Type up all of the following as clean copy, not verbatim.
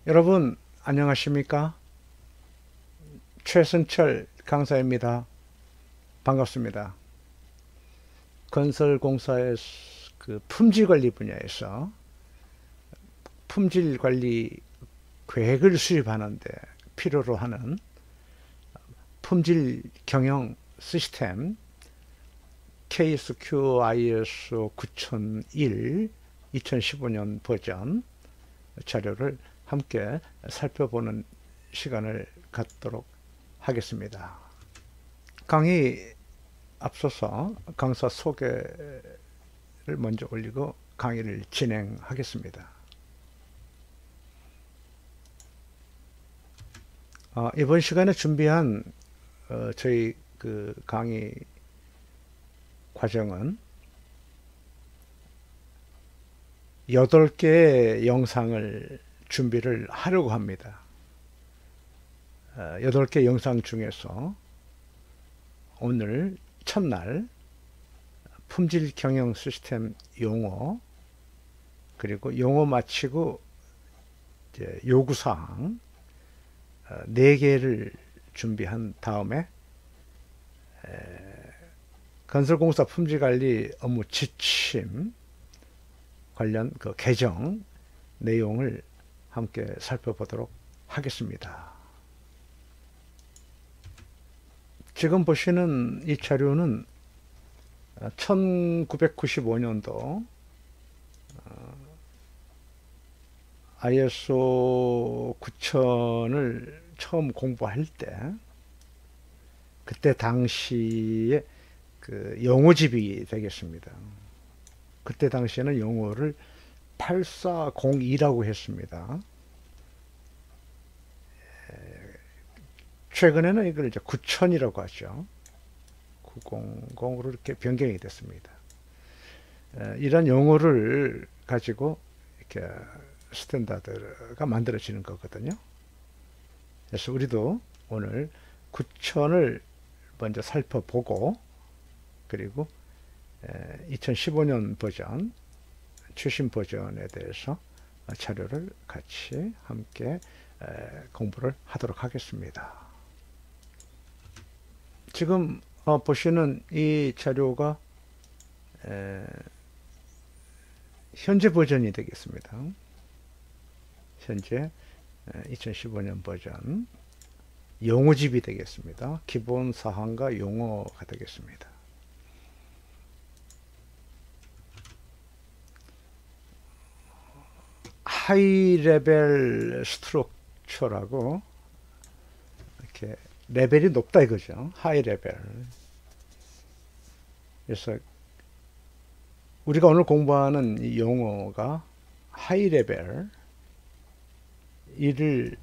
여러분 안녕하십니까? 최승철 강사입니다. 반갑습니다. 건설공사의 그 품질관리 분야에서 품질관리 계획을 수립하는데 필요로 하는 품질 경영 시스템 KSQIS 9001 2015년 버전 자료를 함께 살펴보는 시간을 갖도록 하겠습니다. 강의 앞서서 강사 소개를 먼저 올리고 강의를 진행하겠습니다. 이번 시간에 준비한 저희 그 강의 과정은 8개의 영상을 준비를 하려고 합니다. 8개 영상 중에서 오늘 첫날 품질 경영 시스템 용어, 그리고 용어 마치고 이제 요구사항 4개를 준비한 다음에 건설공사 품질관리 업무 지침 관련 그 개정 내용을 함께 살펴보도록 하겠습니다. 지금 보시는 이 자료는 1995년도 ISO 9000을 처음 공부할 때 그때 당시에 그 용어집이 되겠습니다. 그때 당시에는 용어를 8402라고 했습니다. 최근에는 이걸 이제 9000이라고 하죠. 900으로 이렇게 변경이 됐습니다. 이런 용어를 가지고 이렇게 스탠다드가 만들어지는 거거든요. 그래서 우리도 오늘 9000을 먼저 살펴보고, 그리고 2015년 버전, 최신 버전에 대해서 자료를 같이 함께 공부를 하도록 하겠습니다. 지금 보시는 이 자료가 현재 버전이 되겠습니다. 현재 2015년 버전 용어집이 되겠습니다. 기본 사항과 용어가 되겠습니다. 하이 레벨 스트럭처라고, 이렇게 레벨이 높다 이거죠. 하이 레벨. 그래서 우리가 오늘 공부하는 이 용어가 하이 레벨 1을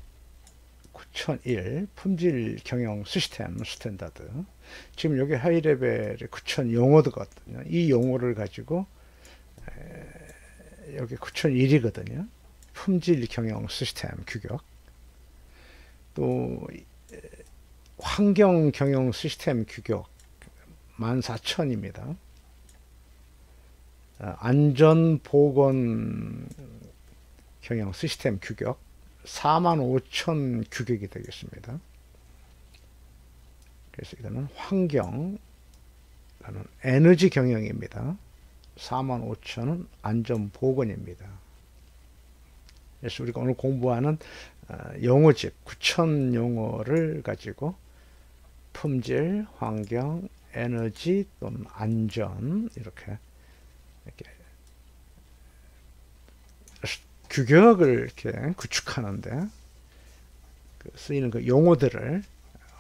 9001 품질 경영 시스템 스탠다드. 지금 여기 하이 레벨의 9000 용어거든요. 이 용어를 가지고 여기 9001이거든요. 품질 경영 시스템 규격. 또 환경 경영 시스템 규격 14000입니다. 안전보건 경영 시스템 규격 45000 규격이 되겠습니다. 그래서 이거는 환경, 이거는 에너지 경영입니다. 45000은 안전보건입니다. 그래서 우리가 오늘 공부하는 용어집 9000 용어를 가지고 품질, 환경, 에너지 또는 안전 이렇게 규격을 이렇게 구축하는데 쓰이는 그 용어들을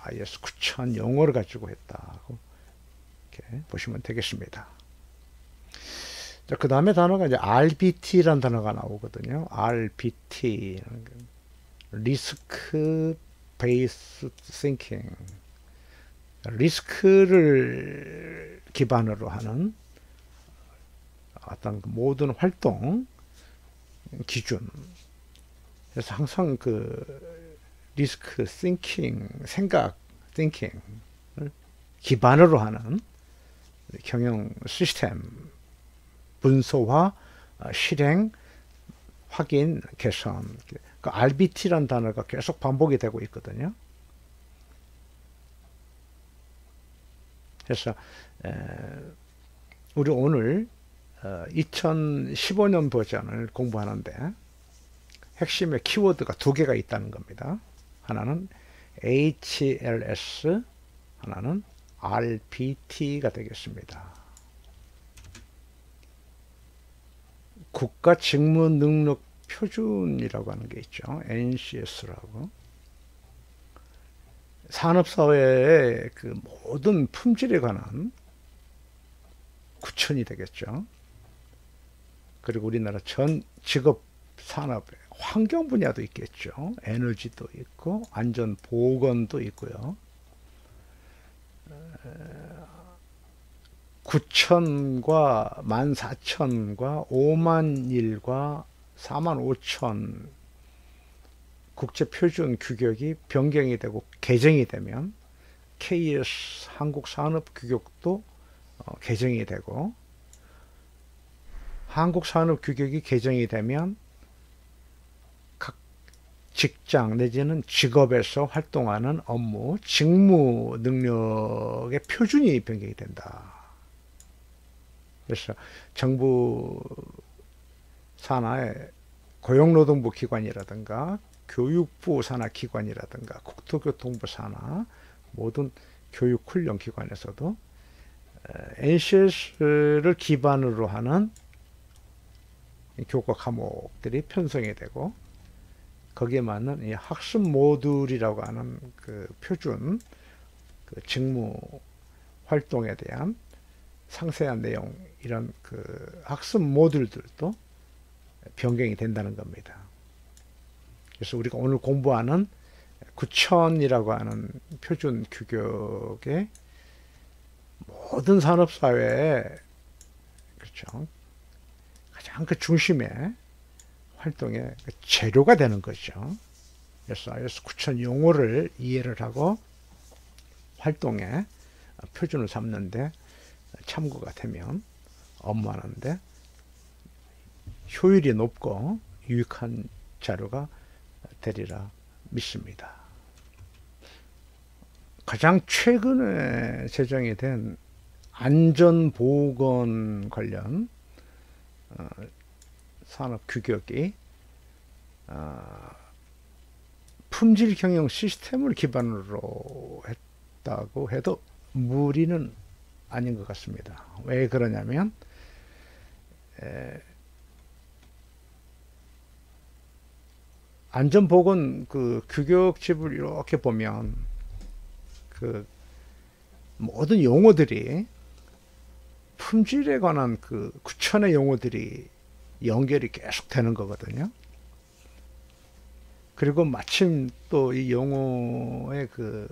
IS 9000 용어를 가지고 했다고 이렇게 보시면 되겠습니다. 그 다음에 단어가 이제 RBT라는 단어가 나오거든요. RBT, 리스크 베이스 싱킹, 리스크를 기반으로 하는 어떤 모든 활동 기준. 그래서 항상 그 리스크 싱킹, 생각 싱킹을 기반으로 하는 경영 시스템 분소화, 실행, 확인, 개선, 그 RBT라는 단어가 계속 반복이 되고 있거든요. 그래서 우리 오늘 2015년 버전을 공부하는데 핵심의 키워드가 두 개가 있다는 겁니다. 하나는 HLS, 하나는 RBT가 되겠습니다. 국가 직무 능력 표준이라고 하는 게 있죠. NCS라고. 산업사회의 그 모든 품질에 관한 구천이 되겠죠. 그리고 우리나라 전 직업 산업의 환경 분야도 있겠죠. 에너지도 있고 안전 보건도 있고요. 9천과 14,000과 50,000과 45,000 국제표준 규격이 변경이 되고 개정이 되면 KS 한국산업규격도 개정이 되고, 한국산업규격이 개정이 되면 각 직장 내지는 직업에서 활동하는 업무, 직무 능력의 표준이 변경이 된다. 그래서 정부 산하의 고용노동부 기관이라든가 교육부 산하 기관이라든가 국토교통부 산하 모든 교육훈련 기관에서도 NCS를 기반으로 하는 교과 과목들이 편성이 되고, 거기에 맞는 이 학습 모듈이라고 하는 그 표준 그 직무 활동에 대한 상세한 내용, 이런 그 학습 모듈들도 변경이 된다는 겁니다. 그래서 우리가 오늘 공부하는 9,000이라고 하는 표준 규격의 모든 산업사회에, 그렇죠, 가장 그 중심에 활동의 재료가 되는 거죠. 그래서 IS 9,000 용어를 이해를 하고 활동의 표준을 삼는데 참고가 되면 업무하는데 효율이 높고 유익한 자료가 되리라 믿습니다. 가장 최근에 제정이 된 안전보건 관련 산업 규격이 품질 경영 시스템을 기반으로 했다고 해도 무리는 아닌 것 같습니다. 왜 그러냐면 안전보건 그 규격집을 이렇게 보면 그 모든 용어들이, 품질에 관한 그 9,000의 용어들이 연결이 계속 되는 거거든요. 그리고 마침 또 이 용어의 그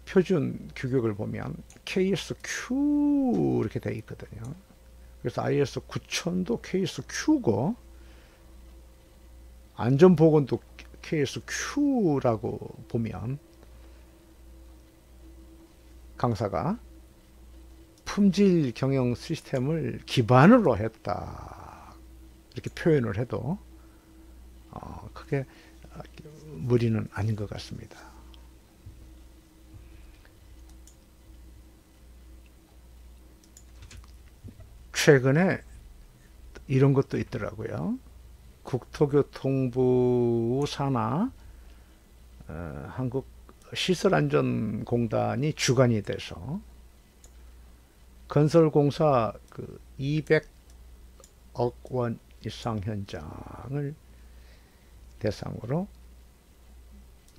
표준 규격을 보면 KSQ 이렇게 되어 있거든요. 그래서 IS 9000도 KSQ고 안전보건도 KSQ라고 보면 강사가 품질 경영 시스템을 기반으로 했다 이렇게 표현을 해도 크게 무리는 아닌 것 같습니다. 최근에 이런 것도 있더라고요. 국토교통부 산하 한국시설안전공단이 주관이 돼서 건설공사 그 200억 원 이상 현장을 대상으로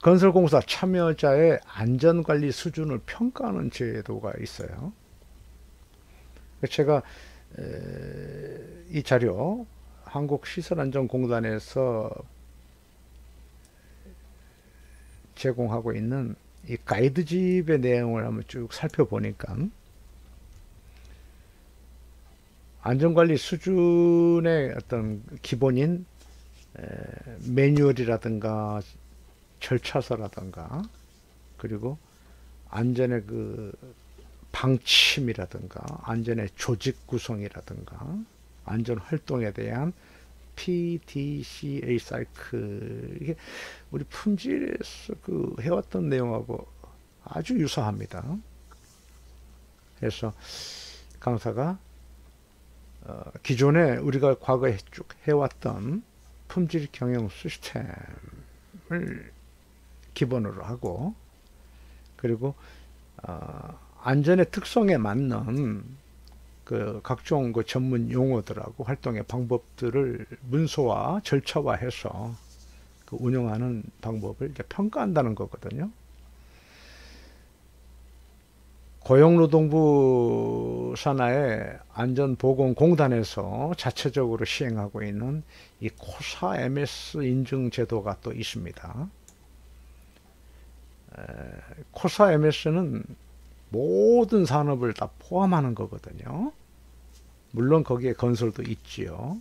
건설공사 참여자의 안전관리 수준을 평가하는 제도가 있어요. 제가 이 자료 한국시설안전공단에서 제공하고 있는 이 가이드집의 내용을 한번 쭉 살펴보니까 안전관리 수준의 어떤 기본인 매뉴얼이라든가 절차서라든가 그리고 안전의 그 방침이라든가 안전의 조직 구성이라든가 안전 활동에 대한 PDCA 사이클, 이게 우리 품질에서 그 해왔던 내용하고 아주 유사합니다. 그래서 강사가 기존에 우리가 과거에 쭉 해왔던 품질 경영 시스템을 기본으로 하고, 그리고 안전의 특성에 맞는 그 각종 그 전문 용어들하고 활동의 방법들을 문서화, 절차화해서 그 운영하는 방법을 이제 평가한다는 거거든요. 고용노동부 산하의 안전보건공단에서 자체적으로 시행하고 있는 이 코사 MS 인증 제도가 또 있습니다. 코사 MS는 모든 산업을 다 포함하는 거거든요. 물론 거기에 건설도 있지요.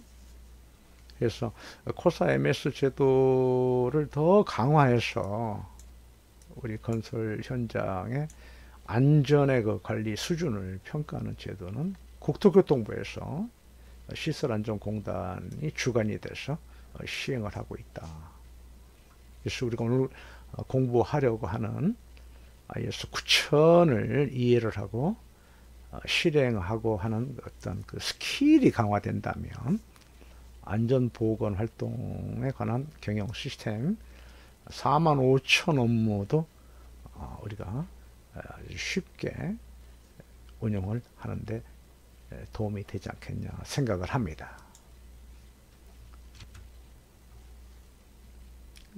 그래서 코사 MS 제도를 더 강화해서 우리 건설 현장의 안전의 그 관리 수준을 평가하는 제도는 국토교통부에서 시설안전공단이 주관이 돼서 시행을 하고 있다. 그래서 우리가 오늘 공부하려고 하는 IS 9000을 이해를 하고 실행하고 하는 어떤 그 스킬이 강화된다면 안전보건 활동에 관한 경영 시스템 45,000 업무도 우리가 쉽게 운영을 하는데 도움이 되지 않겠냐 생각을 합니다.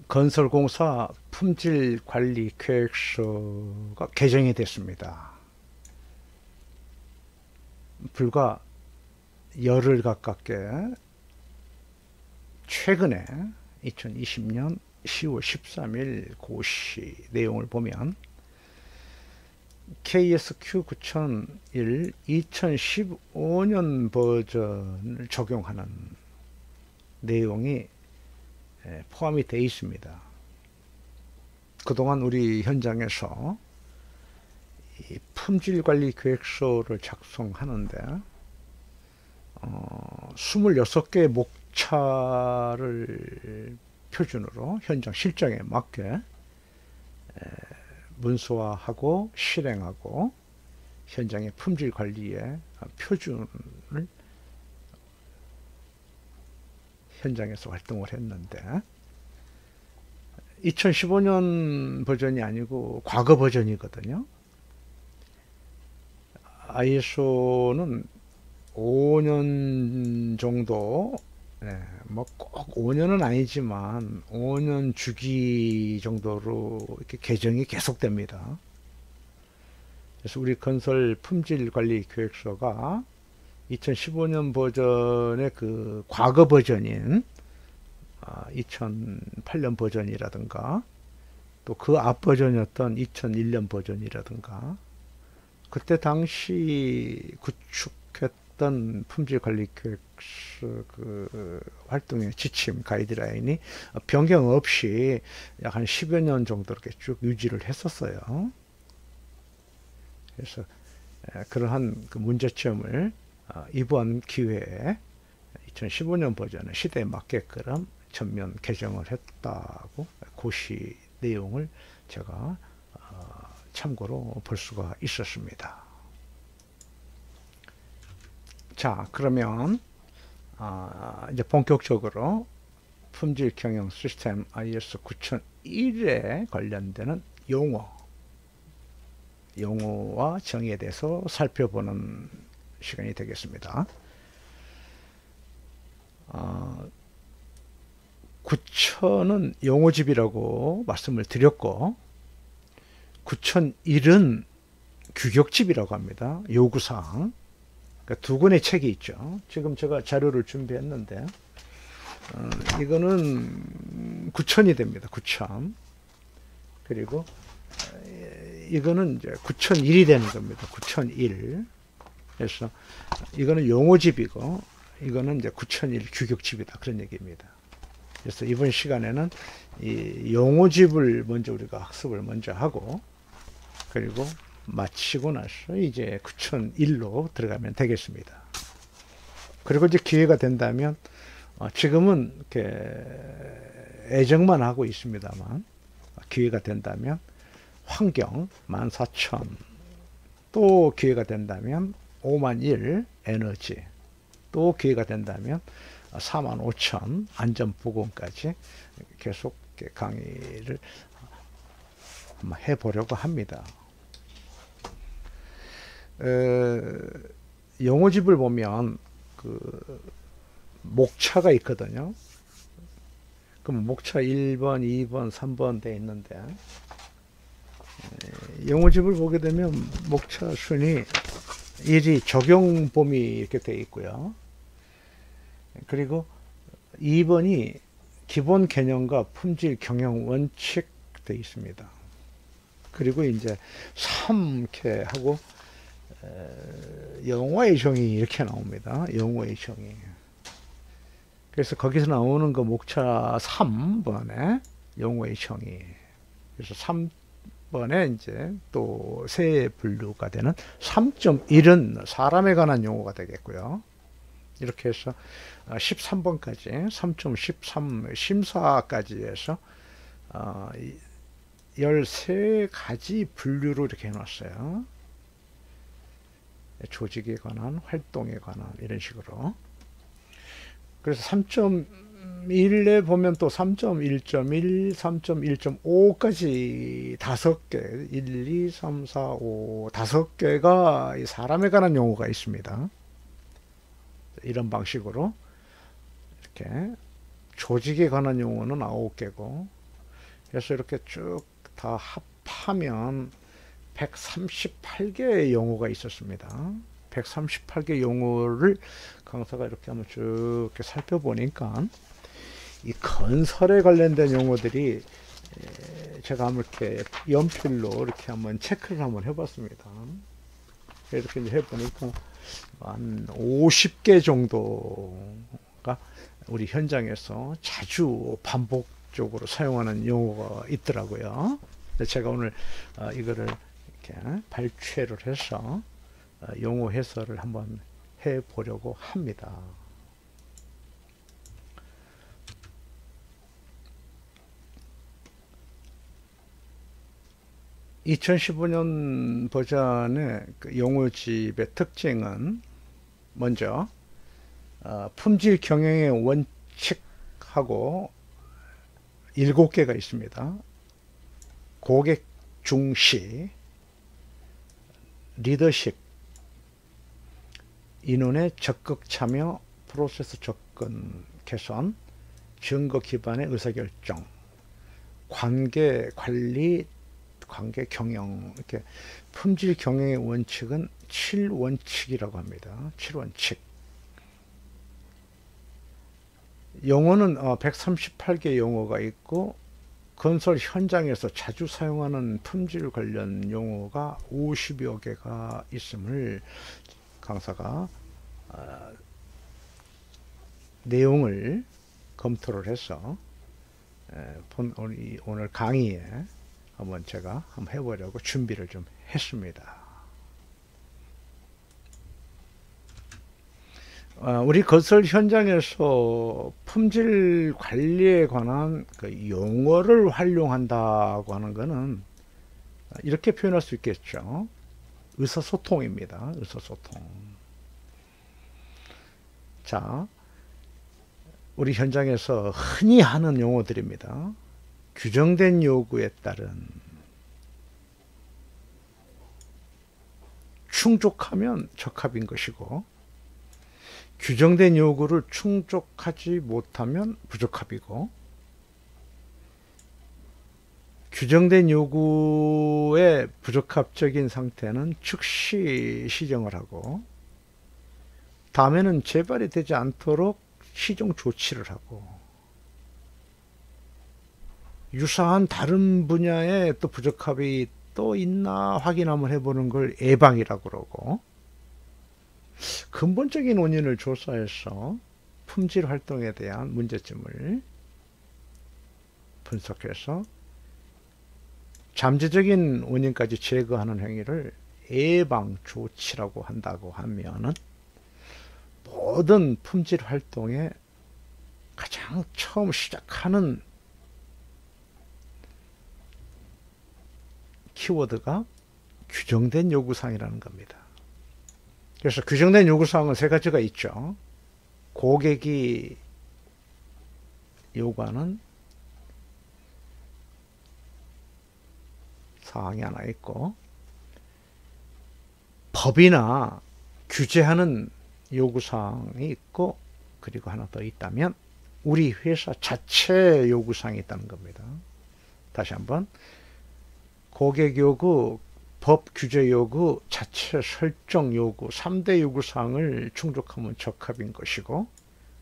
건설공사 품질관리계획서가 개정이 됐습니다. 불과 열흘 가깝게 최근에 2020년 10월 13일 고시 내용을 보면 KSQ 9001 2015년 버전을 적용하는 내용이 포함이 되어 있습니다. 그동안 우리 현장에서 이 품질관리 계획서를 작성하는데 26개의 목차를 표준으로 현장 실정에 맞게 문서화하고 실행하고 현장의 품질 관리의 표준을 현장에서 활동을 했는데 2015년 버전이 아니고 과거 버전이거든요. ISO는 5년 정도, 뭐 꼭 5년은 아니지만 5년 주기 정도로 이렇게 개정이 계속됩니다. 그래서 우리 건설 품질 관리 계획서가 2015년 버전의 그 과거 버전인 2008년 버전이라든가 또 그 앞 버전이었던 2001년 버전이라든가 그때 당시 구축했던 품질관리 계획서 그 활동의 지침 가이드라인이 변경 없이 약 한 10여 년 정도 이렇게 쭉 유지를 했었어요. 그래서 그러한 그 문제점을 이번 기회에 2015년 버전의 시대에 맞게끔 전면 개정을 했다고 고시 내용을 제가 참고로 볼 수가 있었습니다. 자, 그러면 이제 본격적으로 품질 경영 시스템 IS 9001에 관련되는 용어와 정의에 대해서 살펴보는 시간이 되겠습니다. 9000은 용어집이라고 말씀을 드렸고 9001은 규격집이라고 합니다. 요구사항. 그러니까 두 권의 책이 있죠. 지금 제가 자료를 준비했는데 이거는 9000이 됩니다. 9000. 그리고 이거는 이제 9001이 되는 겁니다. 9001. 그래서 이거는 용어집이고 이거는 이제 9001 규격집이다. 그런 얘기입니다. 그래서 이번 시간에는 이 용어집을 먼저 우리가 학습을 먼저 하고 그리고 마치고 나서 이제 9001로 들어가면 되겠습니다. 그리고 이제 기회가 된다면 지금은 이렇게 애정만 하고 있습니다만 기회가 된다면 환경 14,000, 또 기회가 된다면 51,000 에너지, 또 기회가 된다면 45,000 안전보건까지 계속 강의를 한번 해보려고 합니다. 용어집을 보면 그 목차가 있거든요. 그럼 목차 1번, 2번, 3번 돼 있는데 용어집을 보게 되면 목차 순위 1이 적용 범위 이렇게 돼 있고요. 그리고 2번이 기본 개념과 품질 경영 원칙 돼 있습니다. 그리고 이제 3 이렇게 하고 영어의 정의 이렇게 나옵니다. 영어의 정의. 그래서 거기서 나오는 그 목차 3번에 영어의 정의. 그래서 3번에 이제 또 새 분류가 되는 3.1은 사람에 관한 용어가 되겠고요. 이렇게 해서 13번까지 3.13 심사까지 해서 13가지 분류로 이렇게 해놨어요. 조직에 관한, 활동에 관한 이런 식으로. 그래서 3.1에 보면 또 3.1.1, 3.1.5까지 5개, 1, 2, 3, 4, 5, 5개가 사람에 관한 용어가 있습니다. 이런 방식으로 이렇게 조직에 관한 용어는 9개고, 그래서 이렇게 쭉 다 합하면 138개의 용어가 있었습니다. 138개 용어를 강사가 이렇게 한번 쭉 살펴보니까 이 건설에 관련된 용어들이 제가 한번 이렇게 연필로 이렇게 한번 체크를 한번 해봤습니다. 이렇게 해보니까 한 50개 정도가 우리 현장에서 자주 반복적으로 사용하는 용어가 있더라고요. 제가 오늘 이거를 이렇게 발췌를 해서 용어 해설을 한번 해 보려고 합니다. (2015년) 버전의 그 용어집의 특징은 먼저 품질 경영의 원칙하고 7개가 있습니다. 고객 중시, 리더십, 인원의 적극 참여, 프로세스 접근 개선, 증거 기반의 의사결정, 관계 관리, 관계 경영, 이렇게 품질 경영의 원칙은 7원칙이라고 합니다. 7원칙. 용어는 138개 용어가 있고, 건설 현장에서 자주 사용하는 품질 관련 용어가 50여 개가 있음을 강사가 내용을 검토를 해서 오늘 강의에 한번 제가 한번 해보려고 준비를 좀 했습니다. 우리 건설 현장에서 품질 관리에 관한 그 용어를 활용한다고 하는 것은 이렇게 표현할 수 있겠죠. 의사소통입니다. 의사소통. 자, 우리 현장에서 흔히 하는 용어들입니다. 규정된 요구에 따른, 충족하면 적합인 것이고, 규정된 요구를 충족하지 못하면 부적합이고, 규정된 요구의 부적합적인 상태는 즉시 시정을 하고, 다음에는 재발이 되지 않도록 시정 조치를 하고, 유사한 다른 분야에 또 부적합이 또 있나 확인 한번 해보는 걸 예방이라고 그러고, 근본적인 원인을 조사해서 품질 활동에 대한 문제점을 분석해서 잠재적인 원인까지 제거하는 행위를 예방 조치라고 한다고 하면은 모든 품질 활동에 가장 처음 시작하는 키워드가 규정된 요구사항이라는 겁니다. 그래서 규정된 요구사항은 세 가지가 있죠. 고객이 요구하는 사항이 하나 있고, 법이나 규제하는 요구사항이 있고, 그리고 하나 더 있다면 우리 회사 자체 요구사항이 있다는 겁니다. 다시 한번, 고객 요구, 법 규제 요구, 자체 설정 요구 3대 요구사항을 충족하면 적합인 것이고,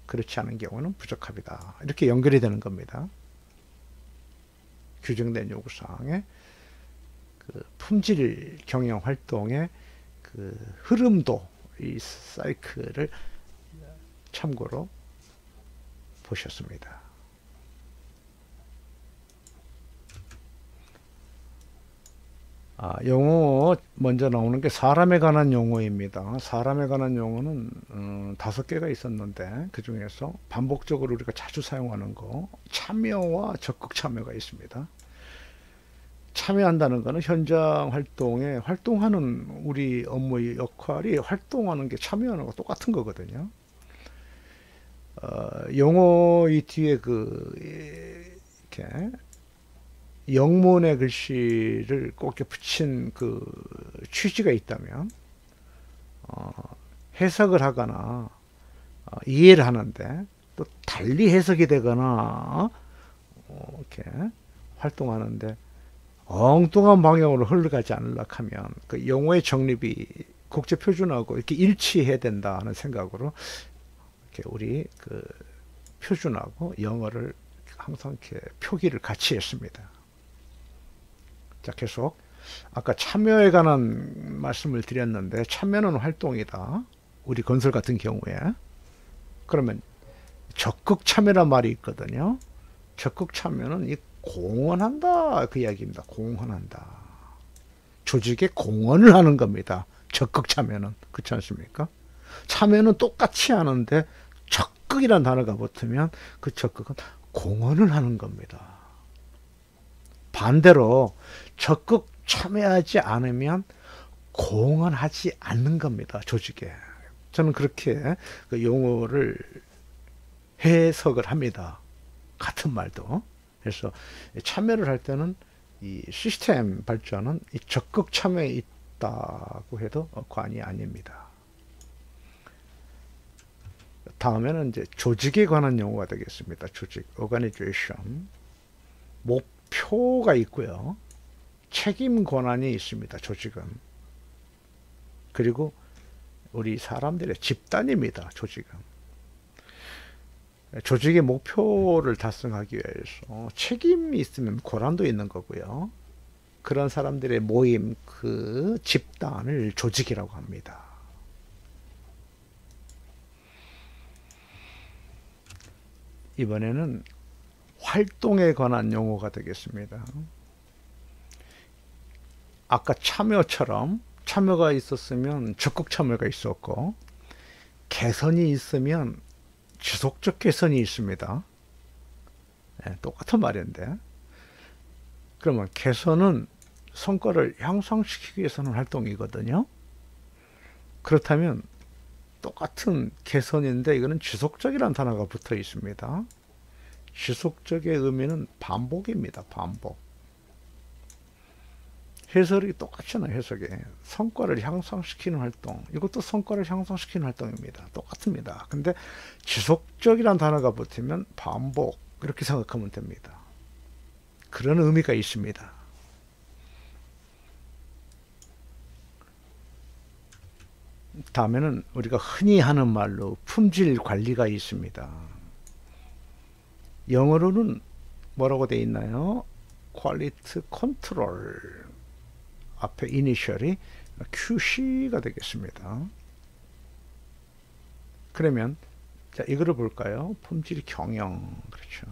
그렇지 않은 경우는 부적합이다. 이렇게 연결이 되는 겁니다. 규정된 요구사항에 그 품질 경영 활동의 그 흐름도, 이 사이클을 참고로 보셨습니다. 용어 먼저 나오는 게 사람에 관한 용어입니다. 사람에 관한 용어는 5개가 있었는데, 그 중에서 반복적으로 우리가 자주 사용하는 거, 참여와 적극 참여가 있습니다. 참여한다는 것은 현장 활동에 활동하는 우리 업무의 역할이 활동하는 게 참여하는 거 똑같은 거거든요. 용어 이 뒤에 이렇게 영문의 글씨를 꼭 이렇게 붙인 그 취지가 있다면 해석을 하거나 이해를 하는데, 또 달리 해석이 되거나 이렇게 활동하는데 엉뚱한 방향으로 흘러가지 않으려고 하면 그 용어의 정립이 국제 표준하고 이렇게 일치해야 된다는 생각으로 이렇게 우리 그 표준하고 영어를 항상 이렇게 표기를 같이 했습니다. 자, 계속 아까 참여에 관한 말씀을 드렸는데, 참여는 활동이다. 우리 건설 같은 경우에. 그러면 적극 참여란 말이 있거든요. 적극 참여는 이 공헌한다, 그 이야기입니다. 공헌한다. 조직에 공헌을 하는 겁니다. 적극 참여는. 그렇지 않습니까? 참여는 똑같이 하는데 적극이라는 단어가 붙으면 그 적극은 공헌을 하는 겁니다. 반대로 적극 참여하지 않으면 공헌하지 않는 겁니다. 조직에. 저는 그렇게 그 용어를 해석을 합니다. 같은 말도. 그래서 참여를 할 때는 이 시스템 발전은 이 적극 참여에 있다고 해도 과언이 아닙니다. 다음에는 이제 조직에 관한 용어가 되겠습니다. 조직, organization. 목표가 있고요. 책임 권한이 있습니다. 조직은. 그리고 우리 사람들의 집단입니다. 조직은. 조직의 목표를 달성하기 위해서 책임이 있으면 권한도 있는 거고요. 그런 사람들의 모임, 그 집단을 조직이라고 합니다. 이번에는 활동에 관한 용어가 되겠습니다. 아까 참여처럼 참여가 있었으면 적극 참여가 있었고, 개선이 있으면 지속적 개선이 있습니다. 네, 똑같은 말인데, 그러면 개선은 성과를 향상시키기 위해서는 활동이거든요. 그렇다면 똑같은 개선인데 이거는 지속적이라는 단어가 붙어 있습니다. 지속적의 의미는 반복입니다. 반복. 해설이 똑같잖아요. 해석이. 성과를 향상시키는 활동. 이것도 성과를 향상시키는 활동입니다. 똑같습니다. 근데 지속적이라는 단어가 붙으면 반복. 이렇게 생각하면 됩니다. 그런 의미가 있습니다. 다음에는 우리가 흔히 하는 말로 품질 관리가 있습니다. 영어로는 뭐라고 되어 있나요? 퀄리티 컨트롤. 앞에 이니셜이 QC가 되겠습니다. 그러면 자, 이거를 볼까요? 품질 경영. 그렇죠.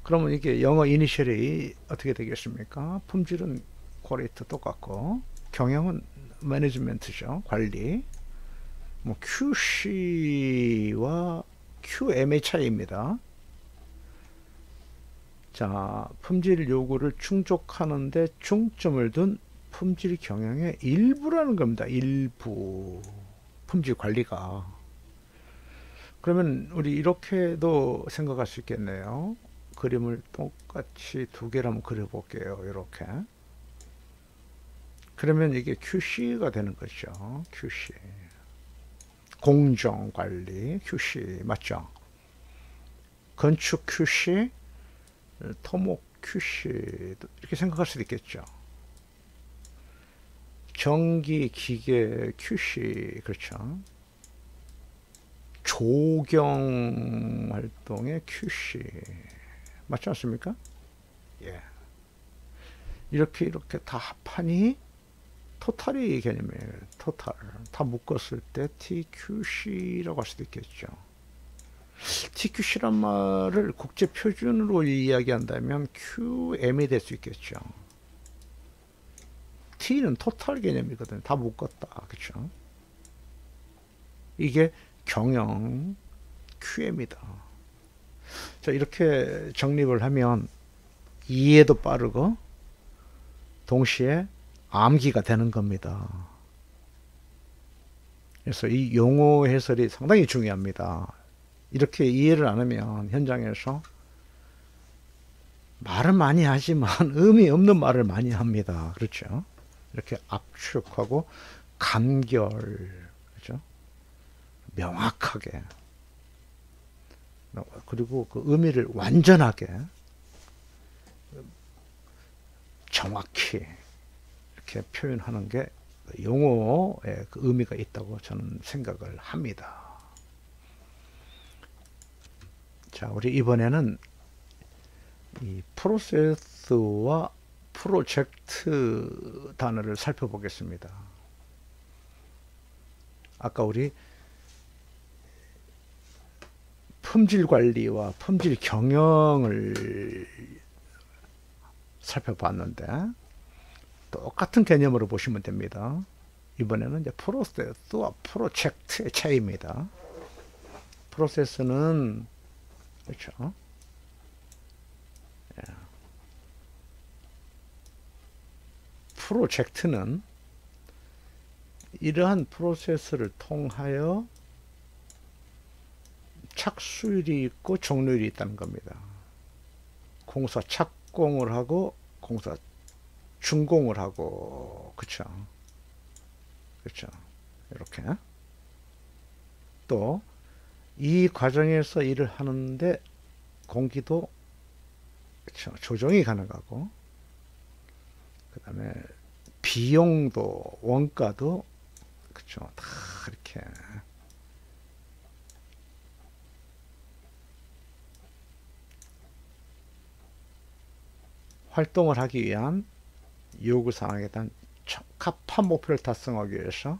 그러면 이게 영어 이니셜이 어떻게 되겠습니까? 품질은 퀄리티 똑같고, 경영은 매니지먼트죠. 관리. 뭐 QC와 QM의 차이입니다. 자, 품질 요구를 충족하는데 중점을 둔 품질 경영의 일부라는 겁니다. 일부. 품질 관리가. 그러면 우리 이렇게도 생각할 수 있겠네요. 그림을 똑같이 두 개를 한번 그려볼게요. 이렇게. 그러면 이게 QC가 되는 거죠. QC. 공정관리 QC 맞죠? 건축 QC, 토목 QC 이렇게 생각할 수도 있겠죠. 전기 기계 QC 그렇죠. 조경 활동의 QC 맞지 않습니까? 예. 이렇게 다 합하니 토탈이 개념이에요. 토탈 다 묶었을 때 TQC라고 할 수도 있겠죠. TQC란 말을 국제 표준으로 이야기한다면 QM이 될 수 있겠죠. T는 토탈 개념이거든요. 다 묶었다. 그렇죠? 이게 경영 QM이다. 자, 이렇게 정립을 하면 이해도 빠르고 동시에 암기가 되는 겁니다. 그래서 이 용어 해설이 상당히 중요합니다. 이렇게 이해를 안 하면 현장에서 말은 많이 하지만 의미 없는 말을 많이 합니다. 그렇죠? 이렇게 압축하고 간결, 그렇죠? 명확하게, 그리고 그 의미를 완전하게, 정확히 이렇게 표현하는 게 용어의 그 의미가 있다고 저는 생각을 합니다. 자, 우리 이번에는 이 프로세스와 프로젝트 단어를 살펴보겠습니다. 아까 우리 품질 관리와 품질 경영을 살펴봤는데 똑같은 개념으로 보시면 됩니다. 이번에는 이제 프로세스와 프로젝트의 차이입니다. 프로세스는 그렇죠. 예. 프로젝트는 이러한 프로세스를 통하여 착수율이 있고 종료율이 있다는 겁니다. 공사 착공을 하고 공사 준공을 하고 그렇죠. 그렇죠. 이렇게 또 이 과정에서 일을 하는데 공기도 그렇죠. 조정이 가능하고 그 다음에 비용도 원가도 그렇죠. 다 이렇게 활동을 하기 위한 요구사항에 대한 적합한 목표를 달성하기 위해서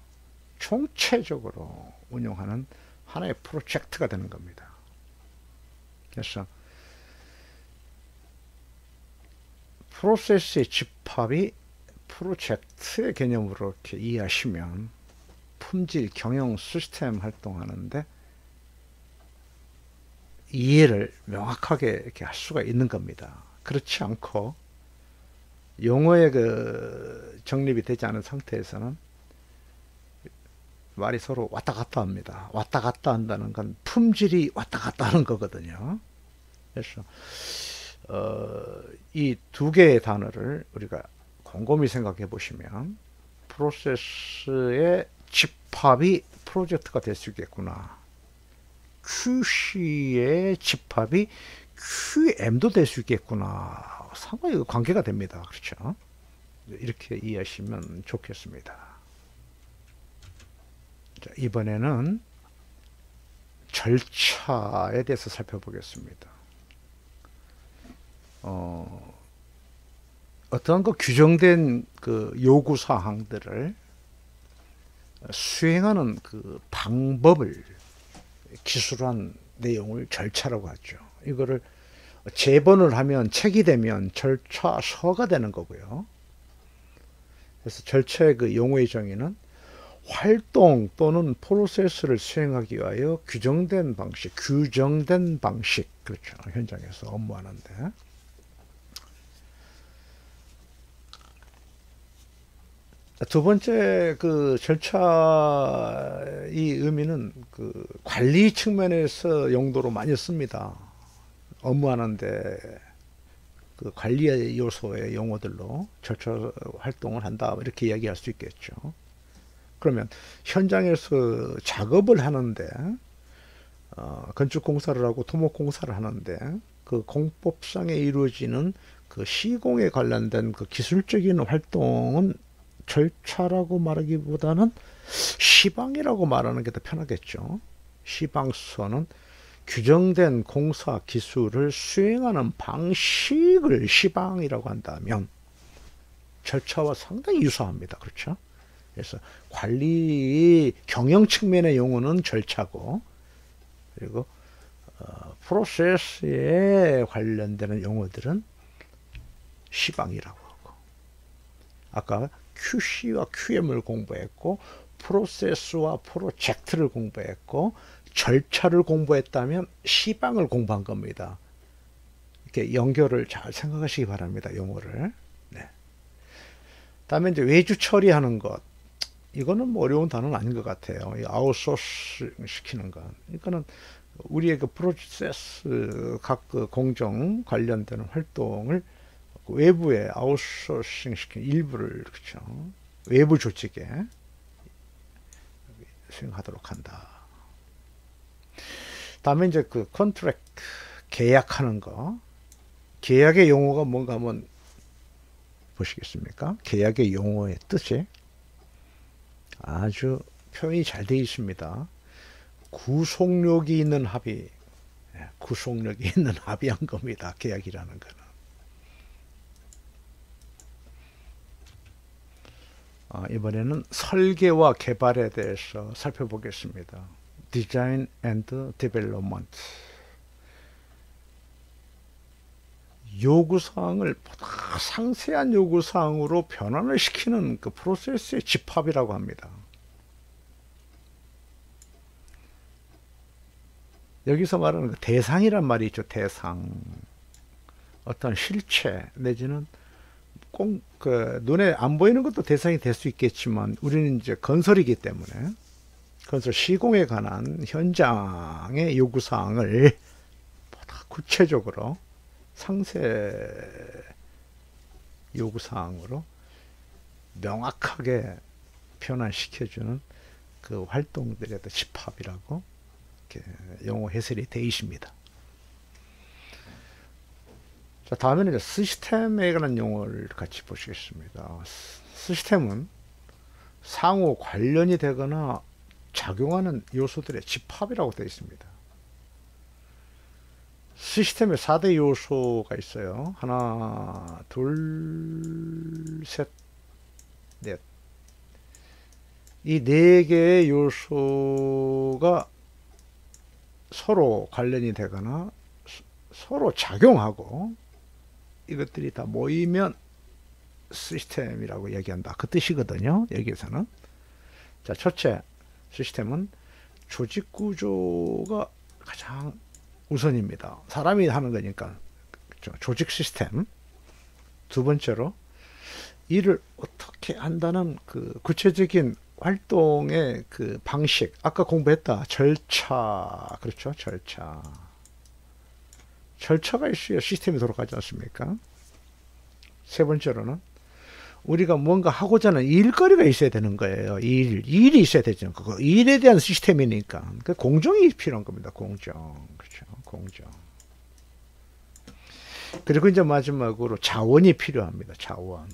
총체적으로 운영하는 하나의 프로젝트가 되는 겁니다. 그래서 프로세스의 집합이 프로젝트의 개념으로 이렇게 이해하시면 품질 경영 시스템 활동하는데 이해를 명확하게 이렇게 할 수가 있는 겁니다. 그렇지 않고 용어의 그 정립이 되지 않은 상태에서는 말이 서로 왔다 갔다 합니다. 왔다 갔다 한다는 건 품질이 왔다 갔다 하는 거거든요. 그래서 이 두 개의 단어를 우리가 곰곰이 생각해 보시면 프로세스의 집합이 프로젝트가 될 수 있겠구나. QC의 집합이 QM도 될 수 있겠구나. 상당히 관계가 됩니다. 그렇죠? 이렇게 이해하시면 좋겠습니다. 자, 이번에는 절차에 대해서 살펴보겠습니다. 어떤 그 규정된 그 요구 사항들을 수행하는 그 방법을 기술한 내용을 절차라고 하죠. 이거를 재번을 하면 책이 되면 절차서가 되는 거고요. 그래서 절차의 그 용어의 정의는 활동 또는 프로세스를 수행하기 위하여 규정된 방식, 그렇죠. 현장에서 업무하는데. 두 번째 그 절차의 의미는 그 관리 측면에서 용도로 많이 씁니다. 업무하는데 그 관리 요소의 용어들로 절차 활동을 한다 이렇게 이야기할 수 있겠죠. 그러면 현장에서 작업을 하는데 건축 공사를 하고 토목 공사를 하는데 그 공법상에 이루어지는 그 시공에 관련된 그 기술적인 활동은 절차라고 말하기보다는 시방이라고 말하는 게 더 편하겠죠. 시방서는 규정된 공사 기술을 수행하는 방식을 시방이라고 한다면 절차와 상당히 유사합니다. 그렇죠? 그래서 관리 경영 측면의 용어는 절차고, 그리고 프로세스에 관련되는 용어들은 시방이라고 하고, 아까 QC와 QM을 공부했고 프로세스와 프로젝트를 공부했고 절차를 공부했다면 시방을 공부한 겁니다. 이렇게 연결을 잘 생각하시기 바랍니다. 용어를. 네. 다음에 이제 외주 처리하는 것. 이거는 뭐 어려운 단어는 아닌 것 같아요. 아웃소스 시키는 것. 이거는 우리의 그 프로세스 각 그 공정 관련되는 활동을 외부에 아웃소싱 시키는 일부를, 그렇죠. 외부 조직에 수행하도록 한다. 다음에 이제 그 컨트랙트, 계약하는 거. 계약의 용어가 뭔가 한번 보시겠습니까? 계약의 용어의 뜻이 아주 표현이 잘 되어 있습니다. 구속력이 있는 합의, 구속력이 있는 합의한 겁니다. 계약이라는 거는. 이번에는 설계와 개발에 대해서 살펴보겠습니다. Design and Development. 요구사항을 보다 상세한 요구사항으로 변환을 시키는 그 프로세스의 집합이라고 합니다. 여기서 말하는 그 대상이란 말이 있죠. 대상. 어떤 실체 내지는 꼭 그 눈에 안 보이는 것도 대상이 될 수 있겠지만 우리는 이제 건설이기 때문에 건설 시공에 관한 현장의 요구사항을 보다 구체적으로 상세 요구사항으로 명확하게 변환시켜주는 그 활동들의 집합이라고 이렇게 용어 해설이 되어 있습니다. 자, 다음에는 시스템에 관한 용어를 같이 보시겠습니다. 시스템은 상호 관련이 되거나 작용하는 요소들의 집합이라고 되어 있습니다. 시스템에 4대 요소가 있어요. 하나, 둘, 셋, 넷. 이 4개의 요소가 서로 관련이 되거나 서로 작용하고 이것들이 다 모이면 시스템이라고 얘기한다. 그 뜻이거든요. 여기에서는. 자, 첫째, 시스템은 조직 구조가 가장 우선입니다. 사람이 하는 거니까. 그렇죠? 조직 시스템. 두 번째로, 일을 어떻게 한다는 그 구체적인 활동의 그 방식. 아까 공부했다. 절차. 그렇죠? 절차. 절차가 있어야 시스템이 돌아가지 않습니까? 세 번째로는 우리가 뭔가 하고자 하는 일거리가 있어야 되는 거예요. 일이 있어야 되죠. 그거 일에 대한 시스템이니까. 그 공정이 필요한 겁니다. 공정. 그렇죠. 공정. 그리고 이제 마지막으로 자원이 필요합니다. 자원.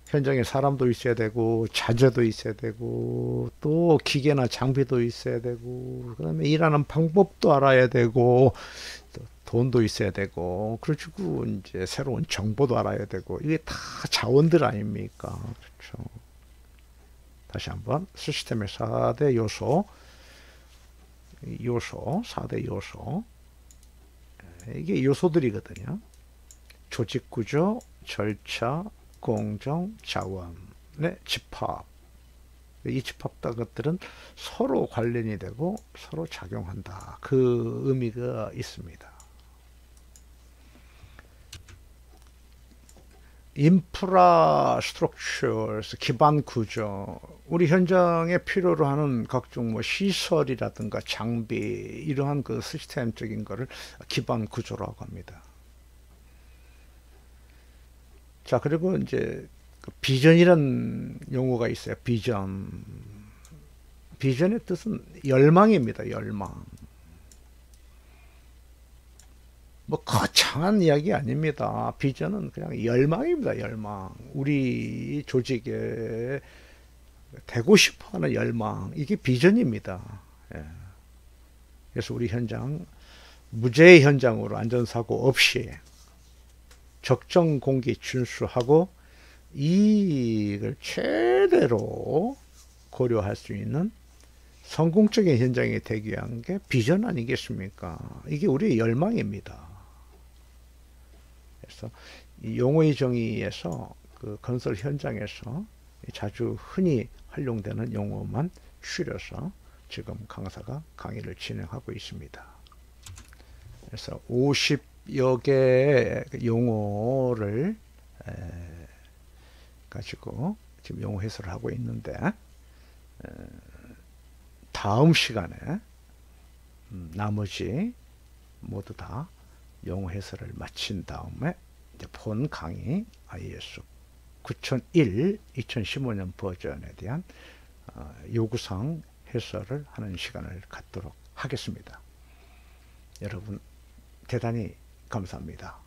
현장에 사람도 있어야 되고 자재도 있어야 되고 또 기계나 장비도 있어야 되고 그다음에 일하는 방법도 알아야 되고 또 돈도 있어야 되고 그리고 이제 새로운 정보도 알아야 되고 이게 다 자원들 아닙니까? 그렇죠. 다시 한번 시스템의 4대 요소 4대 요소 이게 요소들이거든요. 조직 구조, 절차, 공정, 자원의 집합. 이 집합다 것들은 서로 관련이 되고 서로 작용한다. 그 의미가 있습니다. 인프라 스트럭처스 기반 구조, 우리 현장에 필요로 하는 각종 뭐 시설이라든가 장비, 이러한 그 시스템적인 거를 기반 구조라고 합니다. 자, 그리고 이제 그 비전이라는 용어가 있어요. 비전. 비전의 뜻은 열망입니다. 열망. 뭐 거창한 이야기 아닙니다. 비전은 그냥 열망입니다. 열망. 우리 조직에 되고 싶어하는 열망. 이게 비전입니다. 예. 그래서 우리 현장 무죄 현장으로 안전사고 없이 적정 공기 준수하고 이익을 최대로 고려할 수 있는 성공적인 현장이 되기 위한 게 비전 아니겠습니까? 이게 우리의 열망입니다. 그래서 이 용어의 정의에서 그 건설 현장에서 자주 흔히 활용되는 용어만 추려서 지금 강사가 강의를 진행하고 있습니다. 그래서 50여 개의 용어를 가지고 지금 용어 해설을 하고 있는데, 다음 시간에 나머지 모두 다 용어 해설을 마친 다음에 이제 본 강의 IS 9001 2015년 버전에 대한 요구사항 해설을 하는 시간을 갖도록 하겠습니다. 여러분 대단히 감사합니다.